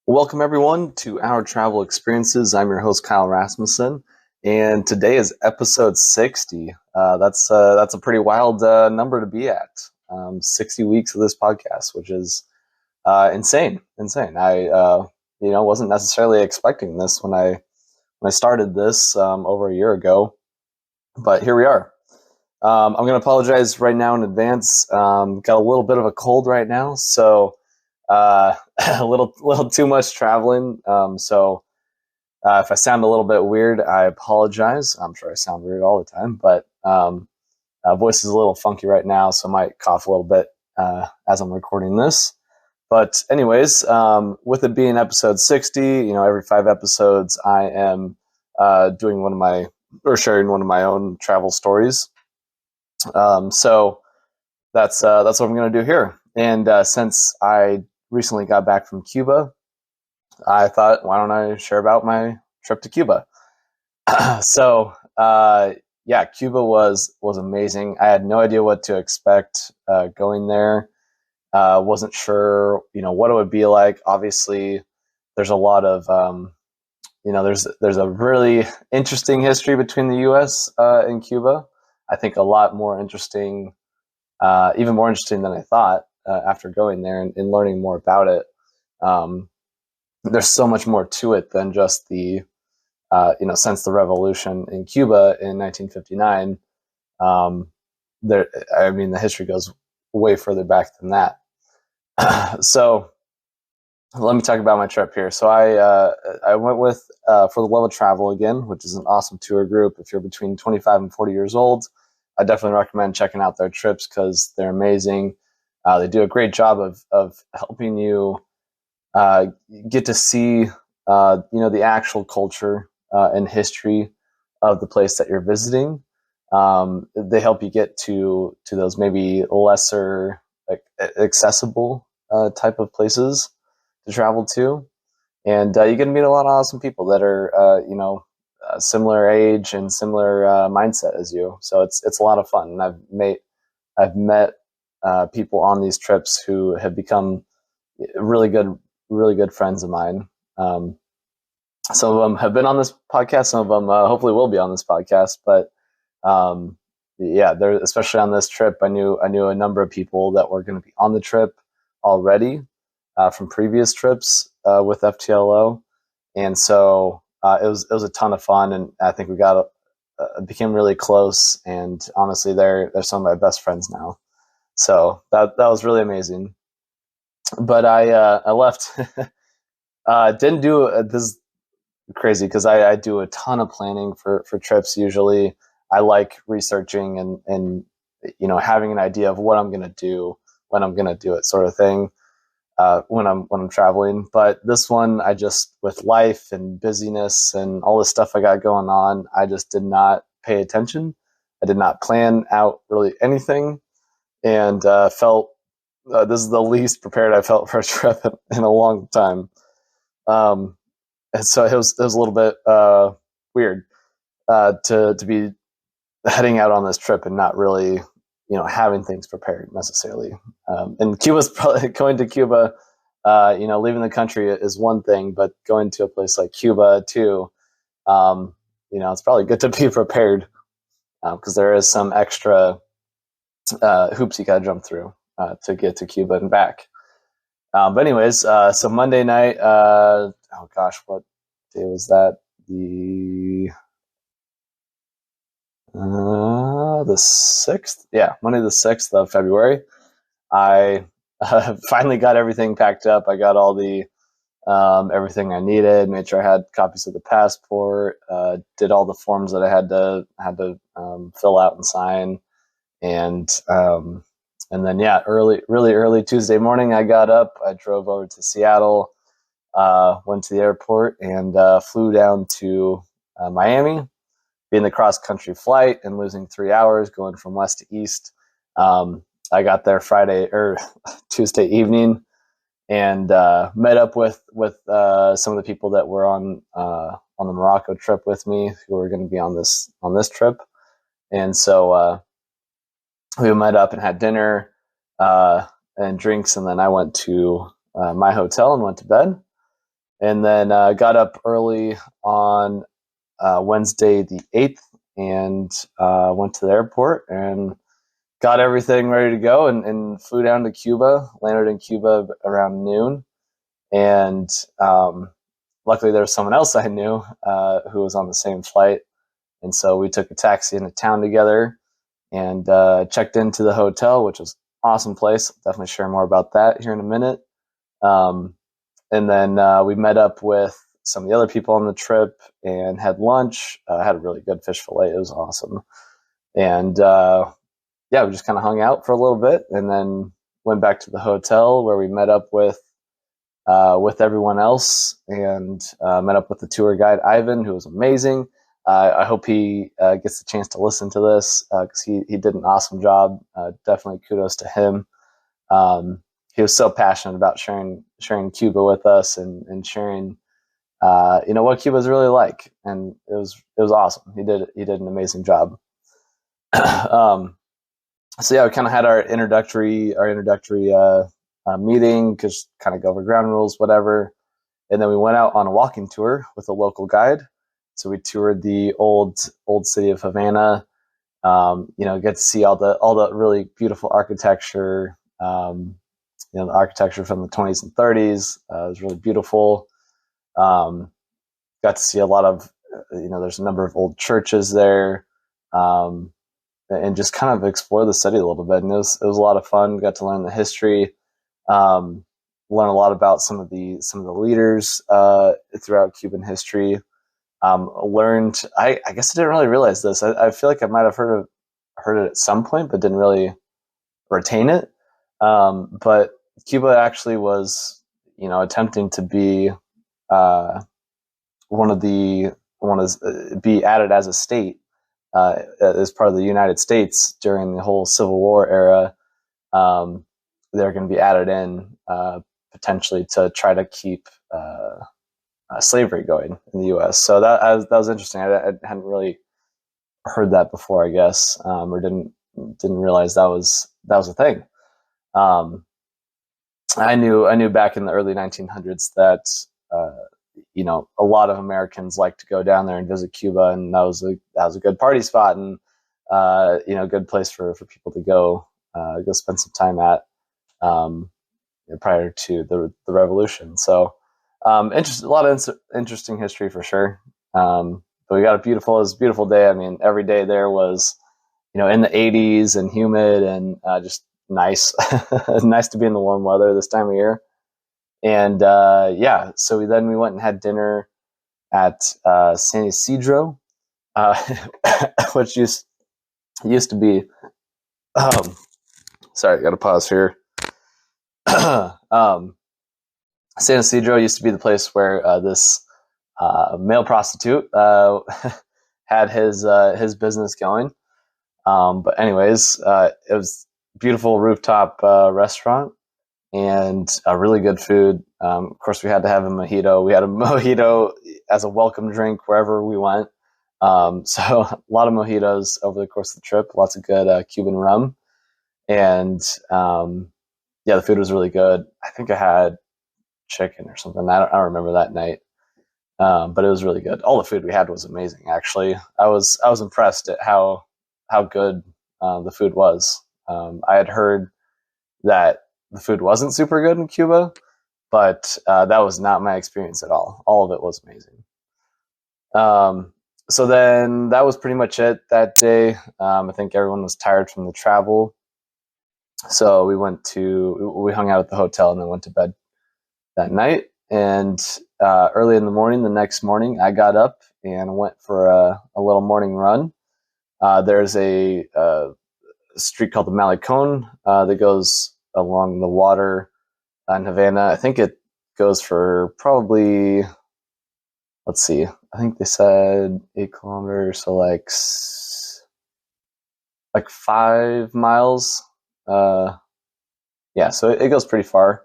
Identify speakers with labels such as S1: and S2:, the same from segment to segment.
S1: Welcome everyone to our travel experiences. I'm your host Kyle Rasmussen, and today is episode 60. That's a pretty wild number to be at. 60 weeks of this podcast, which is insane. I wasn't necessarily expecting this when I started this over a year ago, but here we are. I'm going to apologize right now in advance. Got a little bit of a cold right now, so a little too much traveling. So if I sound a little bit weird, I apologize. I'm sure I sound weird all the time, but voice is a little funky right now, so I might cough a little bit as I'm recording this. But anyways, with it being episode 60, every 5 episodes, I am doing sharing one of my own travel stories. So that's what I'm going to do here. And since I recently got back from Cuba, I thought, why don't I share about my trip to Cuba? So Cuba was amazing. I had no idea what to expect going there. Wasn't sure, what it would be like. Obviously, there's a lot of, there's a really interesting history between the U.S. And Cuba. I think a lot more interesting, even more interesting than I thought after going there and learning more about it. There's so much more to it than just since the revolution in Cuba in 1959. The history goes way further back than that. So let me talk about my trip here. So I went with For the Love of Travel again, which is an awesome tour group. If you're between 25 and 40 years old, I definitely recommend checking out their trips because they're amazing. They do a great job of helping you get to see the actual culture and history of the place that you're visiting. They help you get to those maybe lesser accessible type of places to travel to, and you get to meet a lot of awesome people that are similar age and similar mindset as you. So it's a lot of fun. And I've met people on these trips who have become really good friends of mine. Some of them have been on this podcast. Some of them hopefully will be on this podcast. But they're especially on this trip. I knew a number of people that were going to be on the trip already from previous trips with FTLO, and so it was a ton of fun. And I think we became really close. And honestly, they're some of my best friends now. So that was really amazing. But I left. Didn't do this crazy because I do a ton of planning for trips. Usually I like researching and having an idea of what I'm going to do when I'm going to do it, sort of thing, when I'm traveling. But this one, I just, with life and busyness and all the stuff I got going on, I just did not pay attention. I did not plan out really anything, and felt this is the least prepared I felt for a trip in a long time. And so it was a little bit weird to be heading out on this trip and not really, having things prepared necessarily. And Cuba's probably going to Cuba, leaving the country is one thing, but going to a place like Cuba too, it's probably good to be prepared because there is some extra hoops you got to jump through to get to Cuba and back. But anyways, so Monday night, oh gosh, what day was that? The 6th? Yeah, Monday the 6th of February. I finally got everything packed up. I got all the everything I needed, made sure I had copies of the passport, did all the forms that I had to fill out and sign. And then, really early Tuesday morning, I got up. I drove over to Seattle, went to the airport, and flew down to Miami. Being the cross-country flight and losing 3 hours going from west to east, I got there Tuesday evening, and met up with some of the people that were on the Morocco trip with me, who were going to be on this trip. And so we met up and had dinner and drinks, and then I went to my hotel and went to bed. and then got up early on Wednesday the 8th and went to the airport and got everything ready to go and flew down to Cuba, landed in Cuba around noon. And luckily, there was someone else I knew who was on the same flight. And so we took a taxi into town together and checked into the hotel, which was an awesome place. I'll definitely share more about that here in a minute. Um, and then we met up with some of the other people on the trip and had lunch. Had a really good fish fillet. It was awesome. And yeah, we just kind of hung out for a little bit and then went back to the hotel where we met up with everyone else and met up with the tour guide Ivan, who was amazing. I hope he gets the chance to listen to this because he did an awesome job. Definitely kudos to him. He was so passionate about sharing Cuba with us and sharing what Cuba's really like, and it was awesome. He did an amazing job. um, so yeah, we kind of had our introductory meeting, just kind of go over ground rules, whatever. And then we went out on a walking tour with a local guide. So we toured the old city of Havana. Get to see all the really beautiful architecture. The architecture from the 20s and 30s was really beautiful. Got to see a lot of, there's a number of old churches there, and just kind of explore the city a little bit. And it was a lot of fun. Got to learn the history. Um, Learn a lot about some of the leaders throughout Cuban history. Learned, I guess I didn't really realize this. I feel like I might have heard it at some point, but didn't really retain it. But Cuba actually was, attempting to be be added as a state as part of the United States during the whole Civil War era. They're going to be added in potentially to try to keep slavery going in the U.S. So that was interesting. I hadn't really heard that before, I guess, or didn't realize that was a thing. I knew back in the early 1900s that a lot of Americans like to go down there and visit Cuba, and that was a good party spot and a good place for people to go spend some time at. Prior to the revolution. So, a lot of interesting history for sure. But it was a beautiful day. I mean, every day there was, in the 80s and humid and just nice, nice to be in the warm weather this time of year. And yeah, so we went and had dinner at San Isidro, which used to be. Sorry, got to pause here. San Isidro used to be the place where this male prostitute had his business going. But anyways, it was a beautiful rooftop restaurant and really good food. Of course, we had to have a mojito. We had a mojito as a welcome drink wherever we went. So a lot of mojitos over the course of the trip. Lots of good Cuban rum, and yeah, the food was really good. I think I had chicken or something. I don't remember that night, but it was really good. All the food we had was amazing. Actually, I was impressed at how good the food was. I had heard that the food wasn't super good in Cuba, but that was not my experience at all. All of it was amazing. So then that was pretty much it that day. I think everyone was tired from the travel, so we hung out at the hotel and then went to bed that night. And early in the morning, the next morning, I got up and went for a little morning run. There's a street called the Malecon that goes along the water in Havana. I think it goes for probably, let's see, I think they said 8 kilometers, so like 5 miles. Yeah, so it goes pretty far.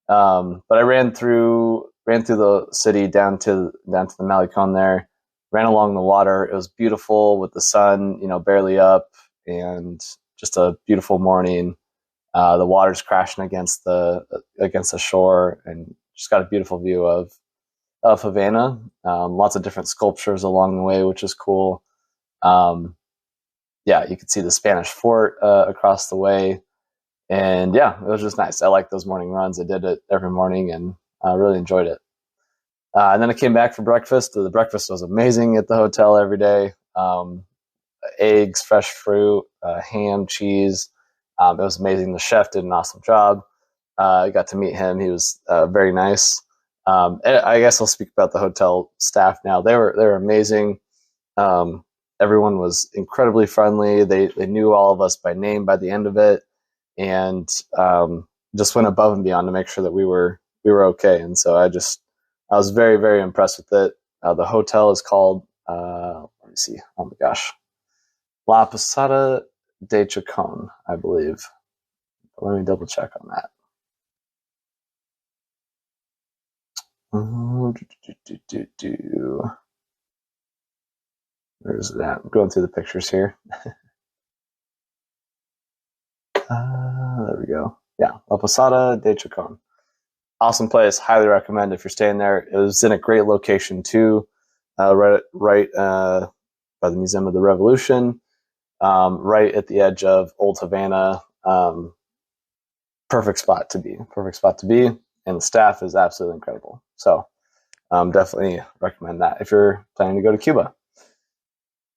S1: But I ran through the city down to the Malecon there, ran along the water. It was beautiful with the sun, barely up, and just a beautiful morning. The water's crashing against the shore, and just got a beautiful view of of Havana. Lots of different sculptures along the way, which is cool. Um, yeah, you could see the Spanish fort across the way. And yeah, it was just nice. I like those morning runs. I did it every morning and I really enjoyed it. And then I came back for breakfast. The breakfast was amazing at the hotel every day. Eggs, fresh fruit, ham, cheese. It was amazing. The chef did an awesome job. I got to meet him. He was very nice. And I guess I'll speak about the hotel staff now. They were amazing. Um, Everyone was incredibly friendly. They knew all of us by name by the end of it, and just went above and beyond to make sure that we were okay. And so I was very very impressed with it. The hotel is called let me see. Oh my gosh, La Posada de Chacon, I believe. Let me double check on that. Where's that? I'm going through the pictures here. There we go. Yeah, La Posada de Chacon. Awesome place. Highly recommend if you're staying there. It was in a great location too, right by the Museum of the Revolution, right at the edge of Old Havana. Perfect spot to be. Perfect spot to be, and the staff is absolutely incredible. So definitely recommend that if you're planning to go to Cuba.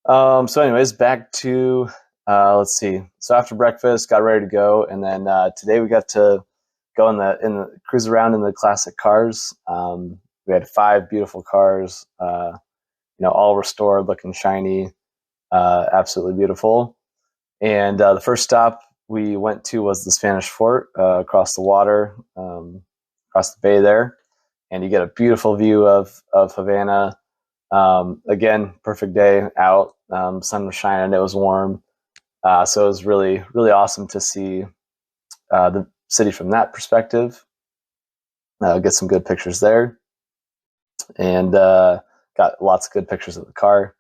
S1: So anyways, back to let's see. So after breakfast, got ready to go, and then today we got to go in the cruise around in the classic cars. We had 5 beautiful cars, all restored, looking shiny, absolutely beautiful. And the first stop we went to was the Spanish Fort across the water, across the bay there, and you get a beautiful view of Havana. Again, perfect day out. Sun was shining. It was warm. So it was really, really awesome to see the city from that perspective. Get some good pictures there. And got lots of good pictures of the car.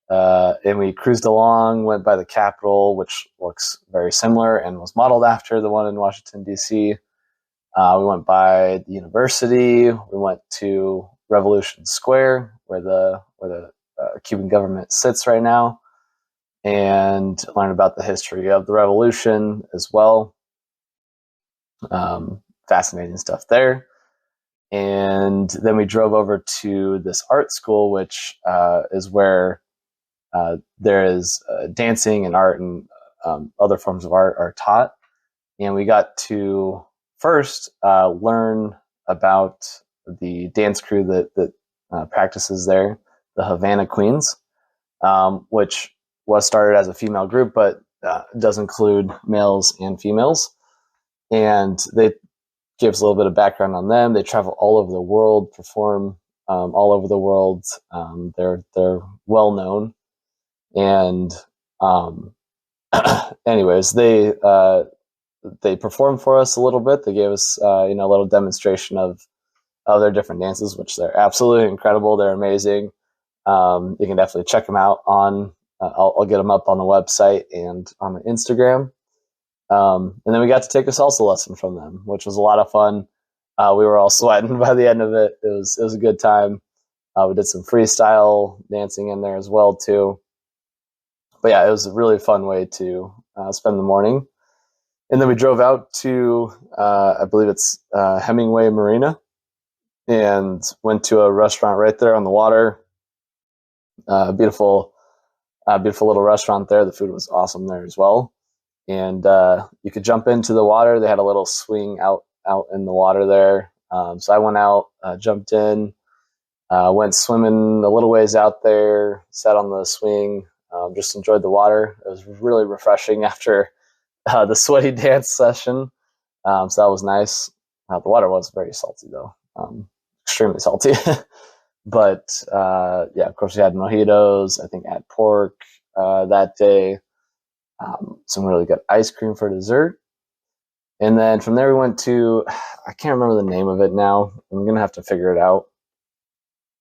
S1: And we cruised along, went by the Capitol, which looks very similar and was modeled after the one in Washington, D.C. We went by the university. We went to Revolution Square, where the Cuban government sits right now, and learned about the history of the revolution as well. Fascinating stuff there. And then we drove over to this art school, which is where there is dancing and art and other forms of art are taught. And we got to first learn about the dance crew that practices there, the Havana Queens, which was started as a female group, but does include males and females. And they gives a little bit of background on them. They travel all over the world, perform all over the world. They're well known, and anyways, they performed for us a little bit. They gave us a little demonstration of their different dances, which they're absolutely incredible. They're amazing. You can definitely check them out on. I'll get them up on the website and on the Instagram. And then we got to take a salsa lesson from them, which was a lot of fun. We were all sweating by the end of it. It was a good time. We did some freestyle dancing in there as well too. But yeah, it was a really fun way to spend the morning. And then we drove out to, I believe it's Hemingway Marina, and went to a restaurant right there on the water. Beautiful little restaurant there. The food was awesome there as well. And you could jump into the water. They had a little swing out in the water there. So I went out, jumped in, went swimming a little ways out there, sat on the swing, just enjoyed the water. It was really refreshing after the sweaty dance session. So that was nice. The water was very salty though, extremely salty. But yeah, of course we had mojitos. I think I had pork that day. Some really good ice cream for dessert. And then from there we went to, I can't remember the name of it now. I'm going to have to figure it out.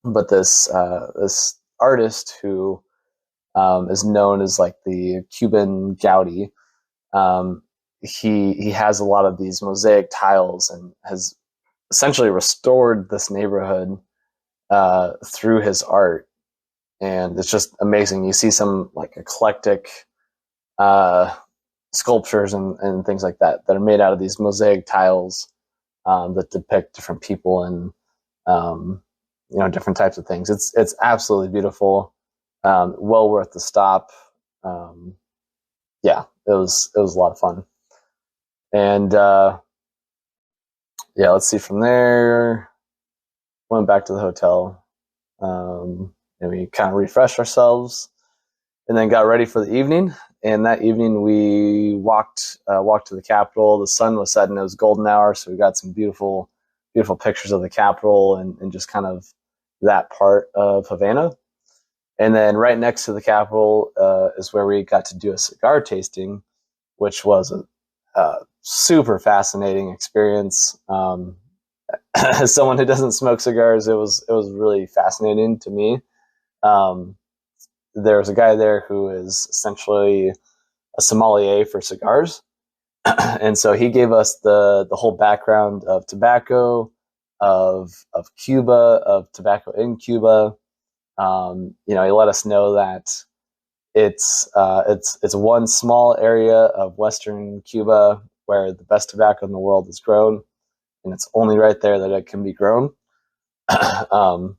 S1: But this artist who is known as like the Cuban Gaudi, he has a lot of these mosaic tiles and has essentially restored this neighborhood through his art, and it's just amazing. You see some like eclectic uh, sculptures and things like that are made out of these mosaic tiles that depict different people and um, different types of things. It's absolutely beautiful. Well worth the stop. Um, yeah, it was a lot of fun. And yeah, let's see from there. Went back to the hotel, and we kind of refreshed ourselves, and then got ready for the evening. And that evening, we walked to the Capitol. The sun was setting; it was golden hour, so we got some beautiful, beautiful pictures of the Capitol and just kind of that part of Havana. And then right next to the Capitol is where we got to do a cigar tasting, which was a super fascinating experience. As someone who doesn't smoke cigars, it was really fascinating to me. Um, there was a guy there who is essentially a sommelier for cigars, and so he gave us the whole background of tobacco, of Cuba, of tobacco in Cuba. He let us know that it's one small area of Western Cuba where the best tobacco in the world is grown, and it's only right there that it can be grown. um,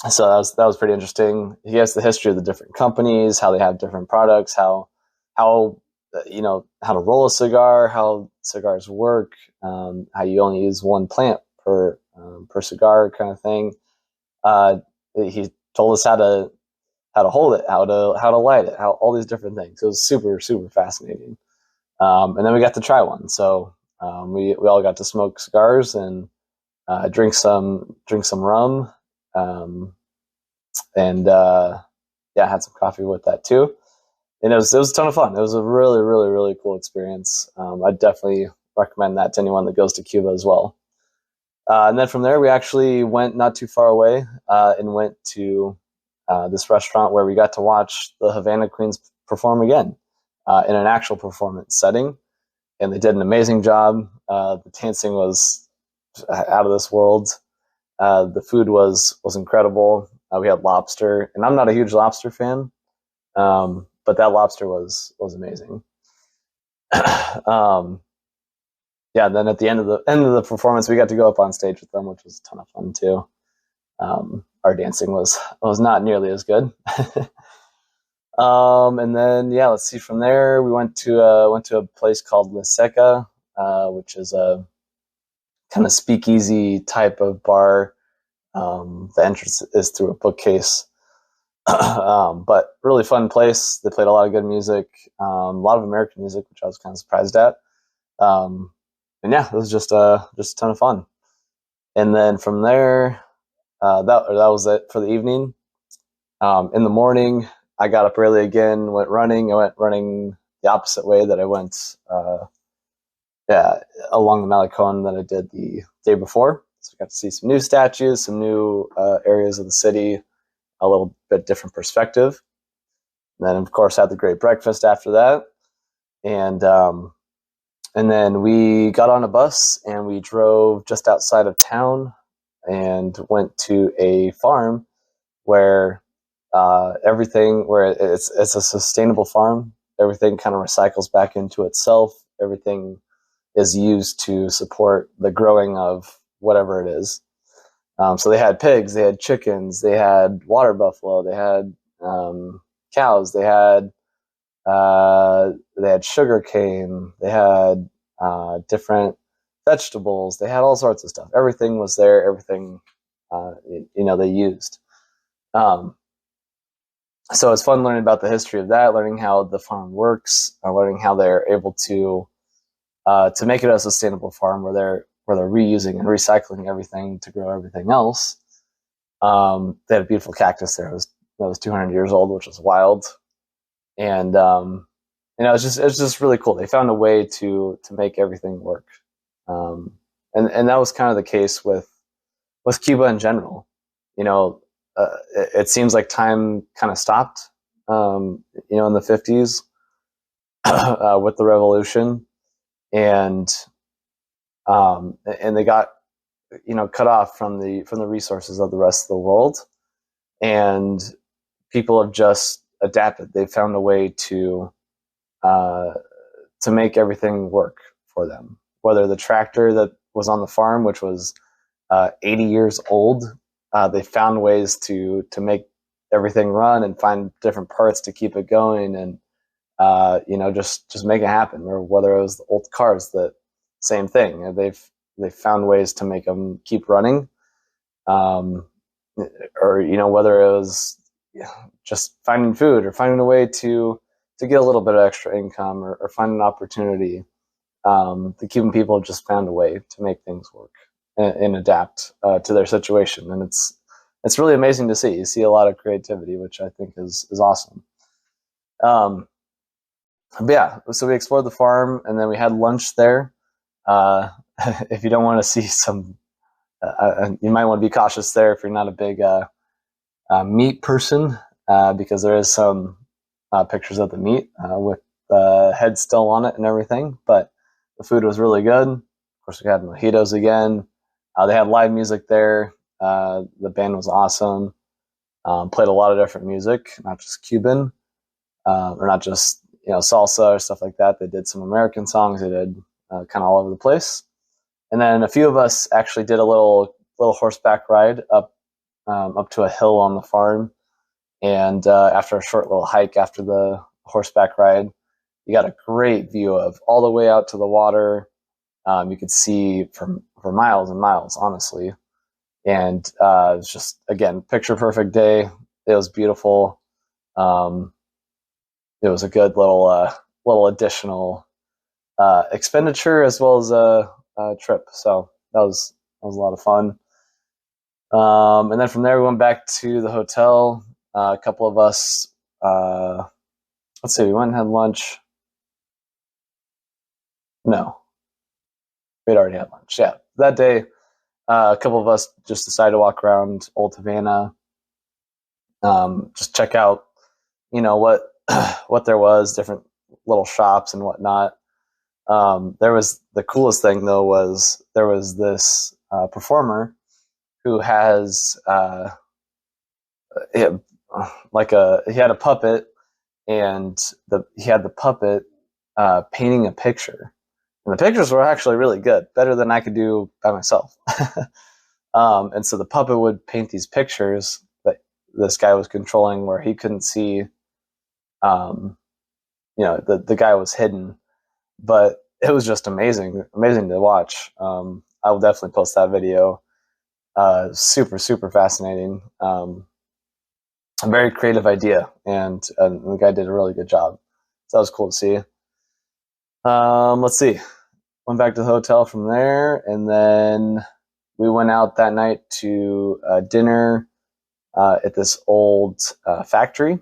S1: so that was pretty interesting. He has the history of the different companies, how they have different products, how to roll a cigar, how cigars work, how you only use one plant per cigar, kind of thing. He told us how to hold it, how to light it, how all these different things. It was super super fascinating. And then we got to try one. So we all got to smoke cigars and drink some rum, um, and yeah, had some coffee with that too. And it was a ton of fun. It was a really really really cool experience. I definitely recommend that to anyone that goes to Cuba as well. And then from there, we actually went not too far away and went to this restaurant where we got to watch the Havana Queens perform again in an actual performance setting. And they did an amazing job. The dancing was out of this world. The food was incredible. We had lobster, and I'm not a huge lobster fan, but that lobster was amazing. um, yeah. Then at the end of the performance, we got to go up on stage with them, which was a ton of fun too. Our dancing was not nearly as good. And then yeah, let's see. From there, we went to a place called La Seca, which is a kind of speakeasy type of bar. The entrance is through a bookcase, but really fun place. They played a lot of good music, a lot of American music, which I was kind of surprised at. Um, and yeah, it was just a ton of fun. And then from there, that was it for the evening. In the morning, I got up early again, went running. I went running the opposite way that I went yeah, along the Malecon that I did the day before. So we got to see some new statues, some new areas of the city, a little bit different perspective. And then, of course, had the great breakfast after that. And then we got on a bus and we drove just outside of town and went to a farm where it's a sustainable farm. Everything kind of recycles back into itself. Everything is used to support the growing of whatever it is. So they had pigs, they had chickens, they had water buffalo, they had cows, they had sugar cane, they had different vegetables, they had all sorts of stuff. Everything was there. Everything they used. Um, so it's fun learning about the history of that, learning how the farm works, learning how they're able to make it a sustainable farm where they're reusing and recycling everything to grow everything else. They had a beautiful cactus there. That was 200 years old, which was wild, and it's just really cool. They found a way to make everything work, and that was kind of the case with Cuba in general. It seems like time kind of stopped, in the 50s with the revolution, and they got cut off from the resources of the rest of the world, and people have just adapted. They've found a way uh, to make everything work for them. Whether the tractor that was on the farm, which was 80 years old, they found ways to make everything run and find different parts to keep it going, and just make it happen. Or whether it was the old cars, that same thing. They've found ways to make them keep running. Um, or whether it was just finding food or finding a way to get a little bit of extra income, or find an opportunity. The Cuban people have just found a way to make things work and adapt to their situation, and it's really amazing to see. You see a lot of creativity, which I think is awesome. Um, but yeah, so we explored the farm, and then we had lunch there. Uh, if you don't want to see some, you might want to be cautious there if you're not a big meat person, because there is some pictures of the meat with the head still on it and everything. But the food was really good. Of course, we had mojitos again. They had live music there. The band was awesome. Played a lot of different music, not just Cuban, or not just salsa or stuff like that. They did some American songs. They did kind of all over the place. And then a few of us actually did a little horseback ride up to a hill on the farm. And after a short little hike after the horseback ride, you got a great view of all the way out to the water. You could see for miles and miles, honestly. And it was just, again, picture perfect day. It was beautiful. It was a good little additional expenditure, as well as a trip. So that was a lot of fun. And then from there, we went back to the hotel. A couple of us, let's see, we went and had lunch. No, we'd already had lunch. Yeah, that day, a couple of us just decided to walk around Old Havana, just check out, what what there was, different little shops and whatnot. There was the coolest thing though was there was this performer who has he had, he had a puppet, and he had the puppet painting a picture, and the pictures were actually really good, better than I could do by myself. And so the puppet would paint these pictures that this guy was controlling, where he couldn't see. The guy was hidden, but it was just amazing to watch. I will definitely post that video. Super, super fascinating. A very creative idea, and the guy did a really good job. So that was cool to see. Let's see. Went back to the hotel from there, and then we went out that night to dinner at this old factory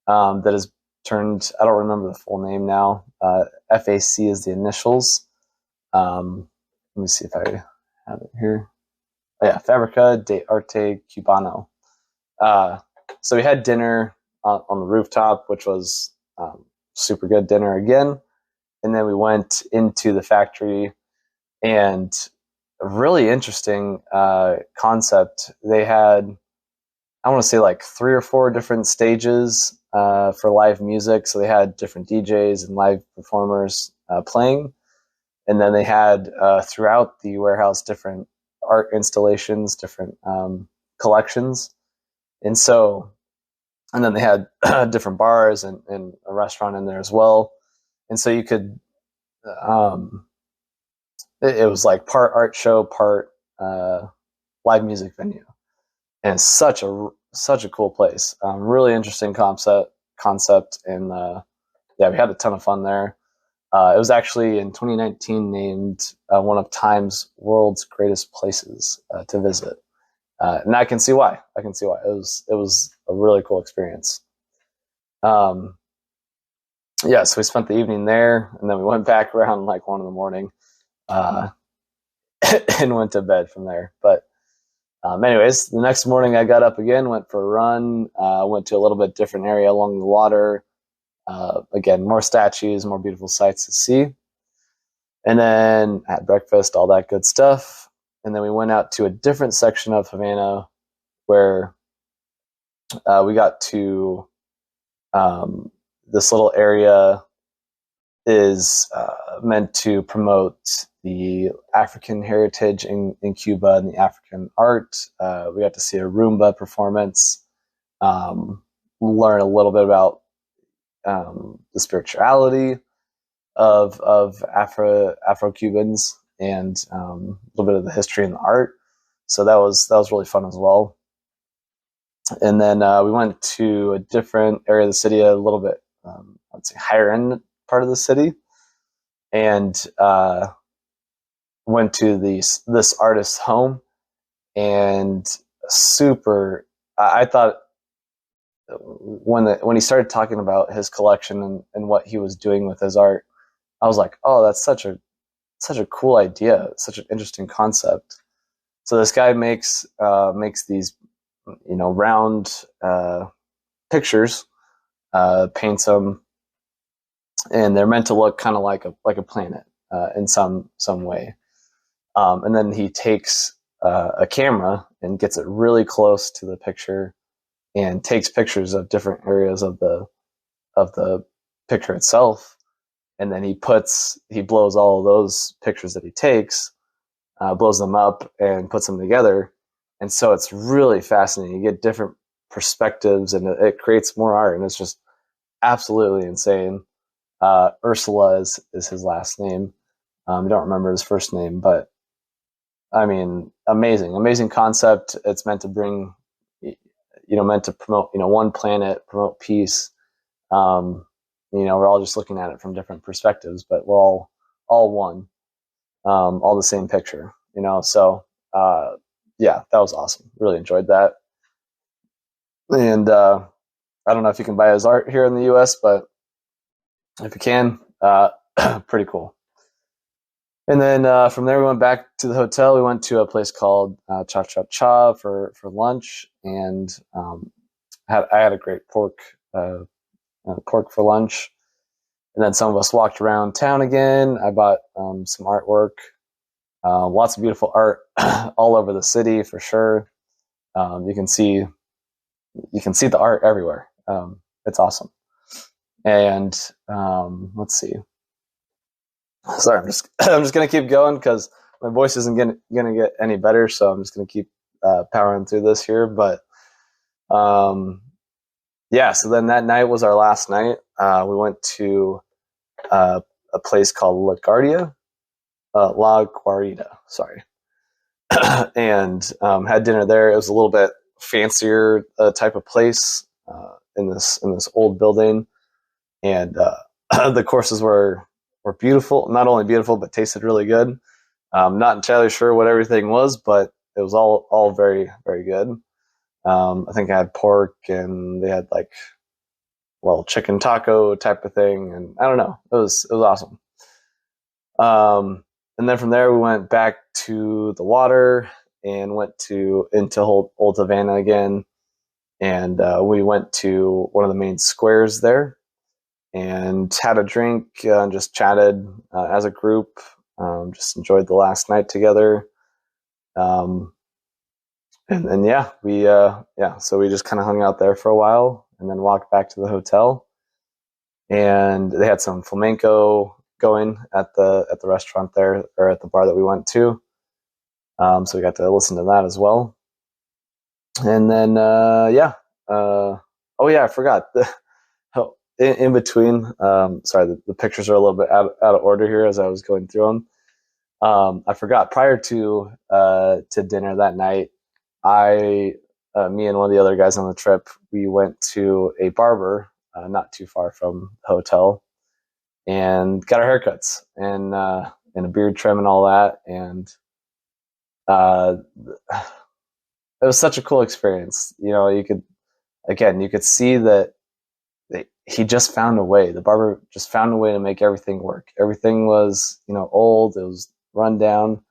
S1: that is turned, I don't remember the full name now. FAC is the initials. Let me see if I have it here. Oh, yeah, Fabrica de Arte Cubano. So we had dinner on the rooftop, which was super good dinner again. And then we went into the factory, and a really interesting concept. They had, I want to say, like 3 or 4 different stages for live music. So they had different DJs and live performers playing. And then they had throughout the warehouse different art installations, different collections. And then they had different bars and a restaurant in there as well. And so you could, it was like part art show, part live music venue. And it's such a cool place. Really interesting concept. And yeah, we had a ton of fun there. It was actually in 2019 named one of Time's world's greatest places to visit. And I can see why. It was a really cool experience. Yeah, so we spent the evening there, and then we went back around like 1 a.m. And went to bed from there. But anyways, the next morning I got up again, went for a run, went to a little bit different area along the water. Again, more statues, more beautiful sights to see. And then had breakfast, all that good stuff. and then we went out to a different section of Havana where we got to this little area is meant to promote the African heritage in Cuba and the African art. We got to see a Roomba performance, learn a little bit about the spirituality of Afro Cubans, and a little bit of the history and the art. So that was really fun as well. And then we went to a different area of the city, a little bit, I'd say, higher end part of the city, and went to this artist's home. And super, I thought when he started talking about his collection and what he was doing with his art, I was like, oh, that's such a cool idea, such an interesting concept. So this guy makes these, round pictures, paints them, and they're meant to look kind of like a planet in some way. And then he takes a camera and gets it really close to the picture and takes pictures of different areas of the picture itself. And then he blows all of those pictures that he takes, blows them up and puts them together. And so it's really fascinating. You get different perspectives, and it creates more art, and it's just absolutely insane. Ursula is his last name. I don't remember his first name, but I mean, amazing concept. It's meant to bring, meant to promote, one planet, promote peace. We're all just looking at it from different perspectives, but we're all one, all the same picture, so, yeah, that was awesome. Really enjoyed that. And, I don't know if you can buy his art here in the US, but if you can, pretty cool. And then, from there we went back to the hotel. We went to a place called, Cha Cha Cha for lunch. And, I had a great pork for lunch. And then some of us walked around town again. I bought some artwork, lots of beautiful art all over the city for sure. You can see the art everywhere. It's awesome. And let's see. Sorry, I'm just gonna keep going because my voice isn't gonna get any better. So I'm just gonna keep powering through this here. But yeah, so then that night was our last night. We went to a place called La Guarida, sorry, and had dinner there. It was a little bit fancier type of place in this old building, and the courses were beautiful. Not only beautiful, but tasted really good. Not entirely sure what everything was, but it was all very, very good. I think I had pork, and they had like chicken taco type of thing, and I don't know. It was awesome. And then from there we went back to the water and went into old Havana again, and we went to one of the main squares there and had a drink and just chatted as a group. Just enjoyed the last night together. And yeah, so we just kind of hung out there for a while and then walked back to the hotel. And they had some flamenco going at the restaurant there, or at the bar that we went to. So we got to listen to that as well. And then I forgot in between. Sorry, the pictures are a little bit out of order here as I was going through them. I forgot, prior to dinner that night, me and one of the other guys on the trip, we went to a barber not too far from the hotel and got our haircuts and a beard trim and all that. And it was such a cool experience. You could see that he just found a way. The barber just found a way to make everything work. Everything was, old. It was run down,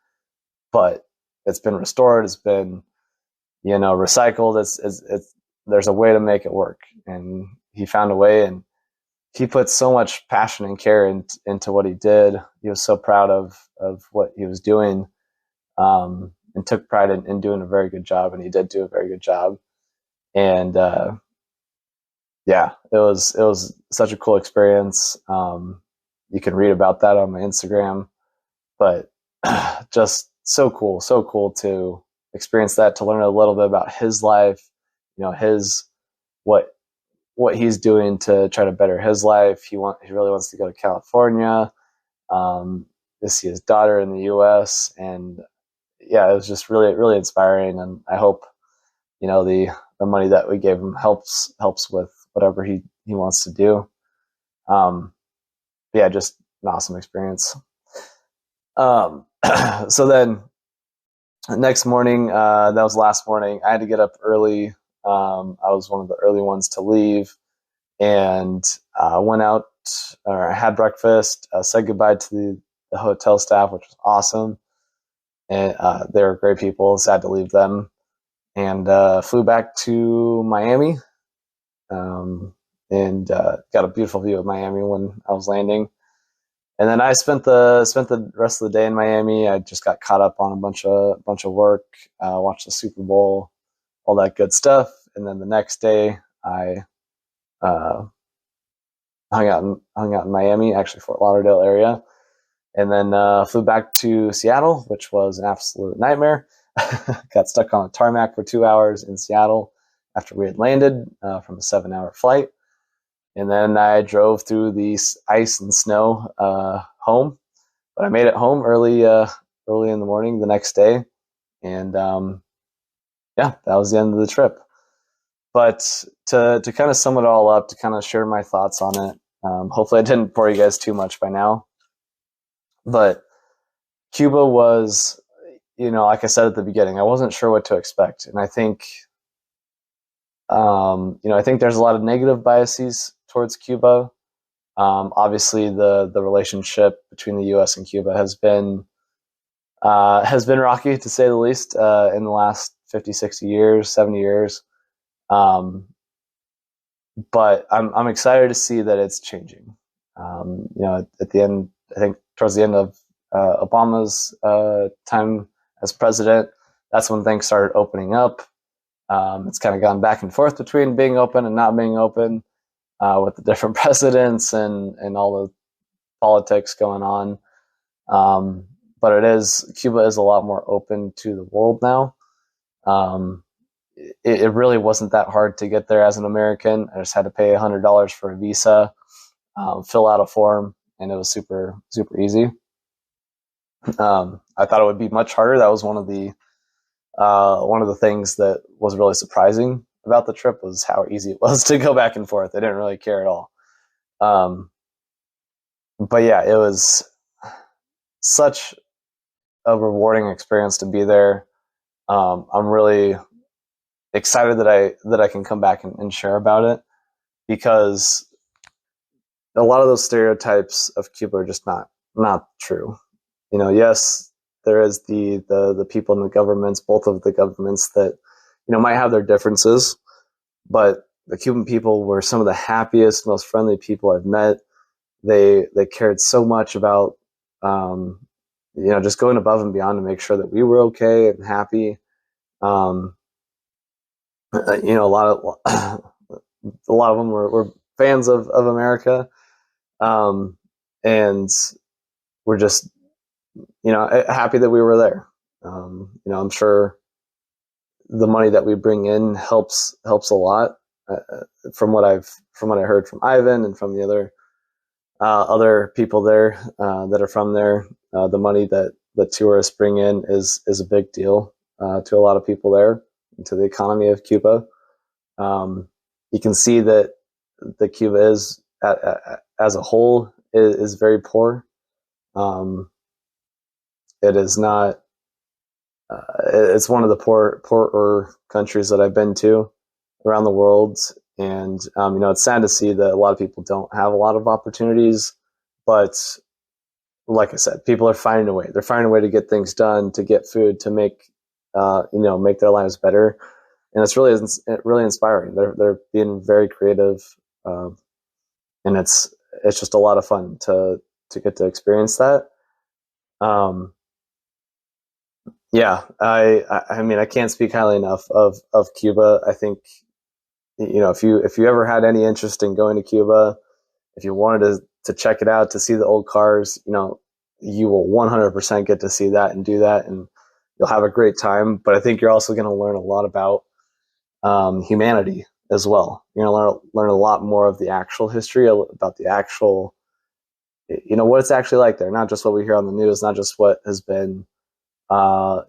S1: but it's been restored. It's been, recycled. It's there's a way to make it work. And he found a way, and he put so much passion and care into what he did. He was so proud of what he was doing. and took pride in doing a very good job, and he did do a very good job. And yeah, it was such a cool experience. You can read about that on my Instagram, but just so cool to experience that, to learn a little bit about his life, his what he's doing to try to better his life. He really wants to go to California, to see his daughter in the U.S. And yeah, it was just really, really inspiring. And I hope, the money that we gave him helps with whatever he wants to do. Yeah, just an awesome experience. So then next morning, that was last morning, I had to get up early. I was one of the early ones to leave, and went out, or had breakfast, said goodbye to the hotel staff, which was awesome. And they were great people. Sad to leave them, and flew back to Miami, and got a beautiful view of Miami when I was landing. And then I spent the rest of the day in Miami. I just got caught up on a bunch of work, watched the Super Bowl, all that good stuff. And then the next day, I hung out in Miami, actually Fort Lauderdale area, and then flew back to Seattle, which was an absolute nightmare. Got stuck on a tarmac for 2 hours in Seattle after we had landed from a 7-hour flight. And then I drove through the ice and snow home, but I made it home early in the morning the next day, and yeah, that was the end of the trip. But to kind of sum it all up, to kind of share my thoughts on it, hopefully I didn't bore you guys too much by now, but Cuba was, like I said at the beginning, I wasn't sure what to expect, and I think, I think there's a lot of negative biases towards Cuba. Obviously, the relationship between the U.S. and Cuba has been rocky, to say the least, in the last 50, 60 years, 70 years. But I'm excited to see that it's changing. At the end, I think towards the end of Obama's time as president, that's when things started opening up. It's kind of gone back and forth between being open and not being open, with the different presidents and all the politics going on. But Cuba is a lot more open to the world now. It really wasn't that hard to get there as an American. I just had to pay $100 for a visa, fill out a form, and it was super, super easy. I thought it would be much harder. That was one of the things that was really surprising about the trip, was how easy it was to go back and forth. I didn't really care at all. But yeah, it was such a rewarding experience to be there. I'm really excited that I can come back and share about it, because a lot of those stereotypes of Cuba are just not true. Yes, there is the people in the governments, both of the governments, that might have their differences, but the Cuban people were some of the happiest, most friendly people I've met. They cared so much about just going above and beyond to make sure that we were okay and happy. A lot of them were fans of America, and we're just happy that we were there. I'm sure the money that we bring in helps a lot. From what I heard from Ivan and from the other people there that are from there, the money that the tourists bring in is a big deal to a lot of people there, and to the economy of Cuba. You can see that the Cuba is as a whole is very poor. It is not. It's one of the poorer countries that I've been to around the world, and it's sad to see that a lot of people don't have a lot of opportunities. But like I said, people are finding a way. They're finding a way to get things done, to get food, to make make their lives better, and it's really inspiring. They're being very creative, and it's just a lot of fun to get to experience that. Yeah, I mean, I can't speak highly enough of Cuba. I think, if you ever had any interest in going to Cuba, if you wanted to check it out, to see the old cars, you will 100% get to see that and do that, and you'll have a great time. But I think you're also going to learn a lot about humanity as well. You're going to learn a lot more of the actual history, about the actual, what it's actually like there, not just what we hear on the news, not just what has been, uh,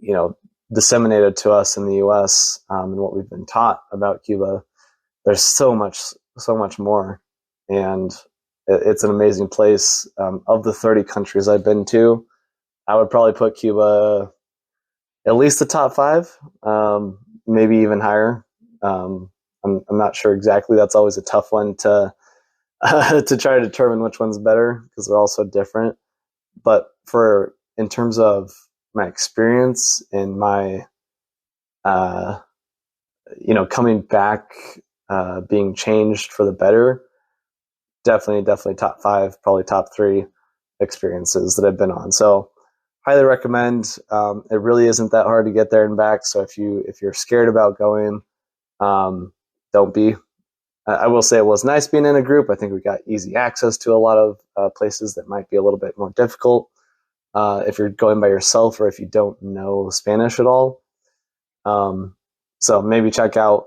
S1: you know, disseminated to us in the U.S. And what we've been taught about Cuba. There's so much more, and it's an amazing place. Of the 30 countries I've been to, I would probably put Cuba at least the top five, maybe even higher. I'm not sure exactly. That's always a tough one to to try to determine which one's better because they're all so different. But for in terms of my experience and my uh, coming back, being changed for the better, definitely top five, probably top three experiences that I've been on. So highly recommend. It really isn't that hard to get there and back. So if you're scared about going, don't be. I will say it was nice being in a group. I think we got easy access to a lot of places that might be a little bit more difficult if you're going by yourself or if you don't know Spanish at all. Um, so maybe check out,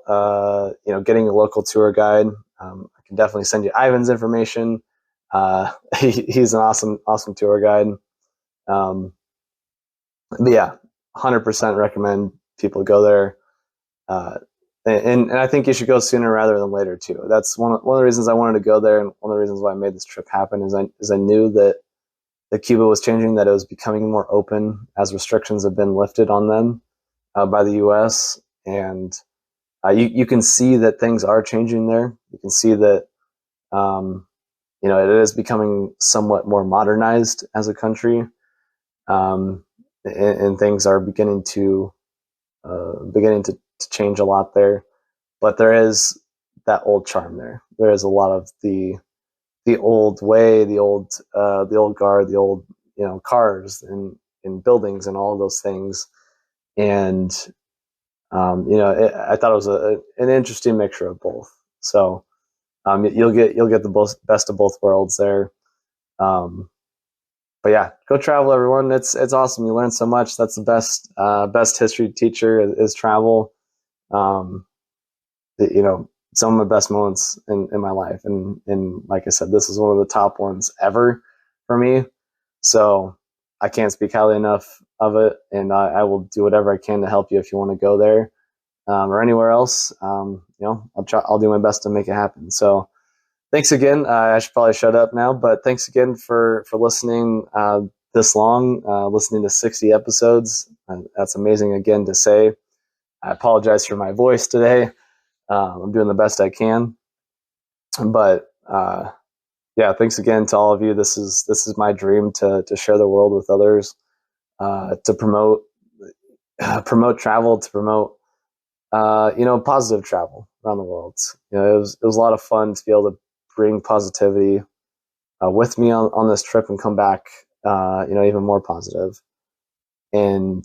S1: getting a local tour guide. I can definitely send you Ivan's information. He's an awesome tour guide. But yeah, 100% recommend people go there. Uh, and I think you should go sooner rather than later too. That's one of the reasons I wanted to go there, and one of the reasons why I made this trip happen is I knew that Cuba was changing, that it was becoming more open as restrictions have been lifted on them by the U.S. And you can see that things are changing there. You can see that um, it is becoming somewhat more modernized as a country, and things are beginning to change a lot there. But there is that old charm there. There is a lot of the old way, the old guard, the old cars and buildings and all of those things. And I thought it was an interesting mixture of both. So you'll get the best of both worlds there. Um, but yeah, go travel, everyone. It's awesome. You learn so much. That's the best history teacher is travel. Um, some of my best moments in my life, and like I said, this is one of the top ones ever for me. So I can't speak highly enough of it, and I will do whatever I can to help you if you want to go there or anywhere else. I'll do my best to make it happen. So thanks again. I should probably shut up now, but thanks again for listening this long, listening to 60 episodes. That's amazing again to say. I apologize for my voice today. I'm doing the best I can, but yeah, thanks again to all of you. This is my dream to share the world with others, to promote travel, to promote positive travel around the world. It was a lot of fun to be able to bring positivity with me on this trip and come back, even more positive. And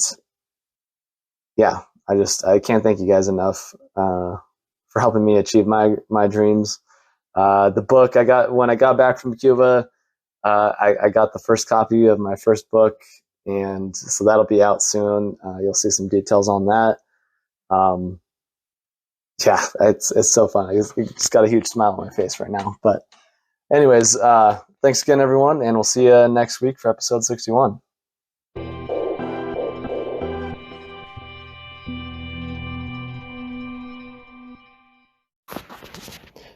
S1: yeah, I can't thank you guys enough for helping me achieve my dreams. The book I got when I got back from Cuba, I got the first copy of my first book, and so that'll be out soon. You'll see some details on that. Um, yeah, it's so fun. I just got a huge smile on my face right now. But anyways, thanks again, everyone, and we'll see you next week for episode 61.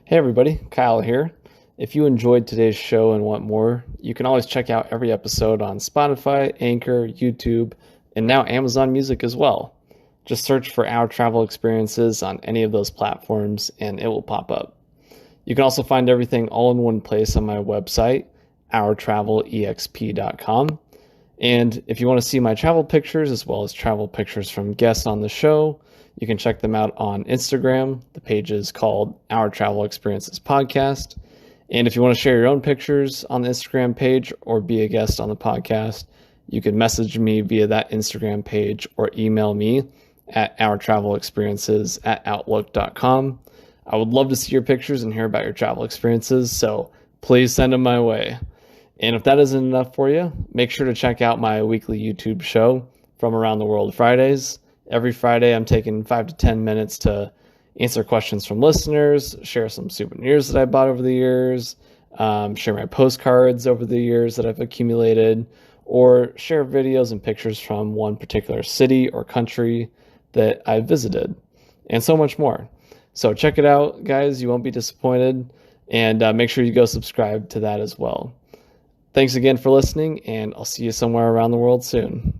S1: Hey everybody, Kyle here. If you enjoyed today's show and want more, you can always check out every episode on Spotify, Anchor, YouTube, and now Amazon Music as well. Just search for Our Travel Experiences on any of those platforms and it will pop up. You can also find everything all in one place on my website, ourtravelexp.com. And if you want to see my travel pictures as well as travel pictures from guests on the show, you can check them out on Instagram. The page is called Our Travel Experiences Podcast. And if you want to share your own pictures on the Instagram page or be a guest on the podcast,
S2: you can message me via that Instagram page or email me at ourtravelexperiences@outlook.com. I would love to see your pictures and hear about your travel experiences, so please send them my way. And if that isn't enough for you, make sure to check out my weekly YouTube show, From Around the World Fridays. Every Friday, I'm taking 5 to 10 minutes to answer questions from listeners, share some souvenirs that I bought over the years, share my postcards over the years that I've accumulated, or share videos and pictures from one particular city or country that I visited, and so much more. So check it out, guys. You won't be disappointed. And make sure you go subscribe to that as well. Thanks again for listening, and I'll see you somewhere around the world soon.